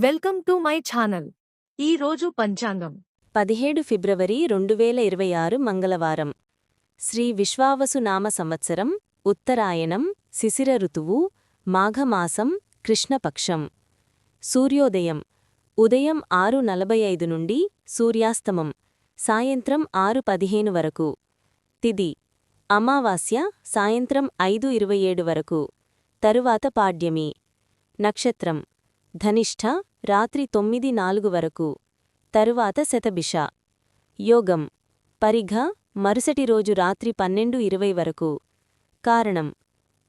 Welcome to my channel. ఈ రోజు పంచాంగం 17 ఫిబ్రవరి 2026 మంగళవారం. శ్రీ విశ్వావసు నామ సంవత్సరం, ఉత్తరాయణం, శిశిర ఋతువు, మాఘమాసం, కృష్ణపక్షం. సూర్యోదయం ఉదయం 6:45 నుండి సూర్యాస్తమం సాయంత్రం 6:15 వరకు. తిథి అమావాస్య సాయంత్రం 5:27 వరకు. తరువాత పాడ్యమి. నక్షత్రం ధనిష్ఠ రాత్రి 9:04 వరకు. తరువాత శతభిష. యోగం పరిఘ మరుసటి రోజు రాత్రి 12:20 వరకు. కారణం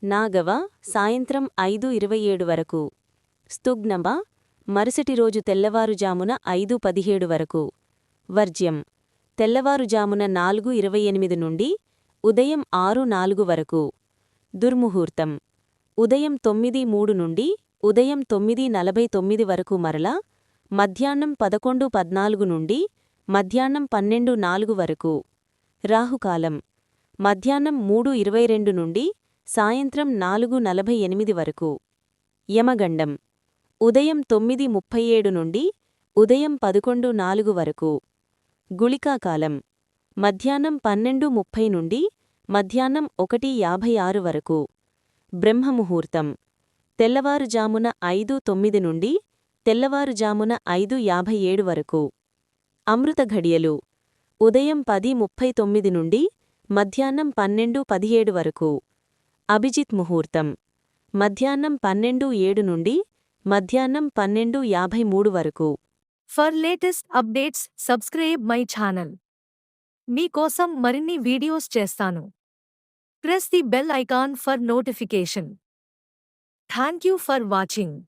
నాగవ సాయంత్రం 5:27 వరకు. స్తుగ్నమ మరుసటి రోజు తెల్లవారుజామున 5:17 వరకు. వర్జ్యం తెల్లవారుజామున 4:28 నుండి ఉదయం 6:04 వరకు. దుర్ముహూర్తం ఉదయం 9:03 నుండి ఉదయం 9:49 వరకు. మరలా మధ్యాహ్నం 11:14 నుండి మధ్యాహ్నం 12:04 వరకు. రాహుకాలం మధ్యాహ్నం 3:22 నుండి సాయంత్రం 4:48 వరకు. యమగండం ఉదయం 9:37 నుండి ఉదయం 11:04 వరకు. గుళికాకాలం మధ్యాహ్నం 12:30 నుండి మధ్యాహ్నం 1:56 వరకు. బ్రహ్మముహూర్తం తెల్లవారుజామున 5:09 నుండి తెల్లవారుజామున 5:57 వరకు. అమృత ఘడియలు ఉదయం 10:39 నుండి మధ్యాహ్నం 12:17 వరకు. అభిజిత్ ముహూర్తం మధ్యాహ్నం 12:07 నుండి మధ్యాహ్నం 12:53 వరకు. For latest updates subscribe my channel. మీకోసం మరిన్ని వీడియోస్ చేస్తాను. Press the bell icon for notification. Thank you for watching.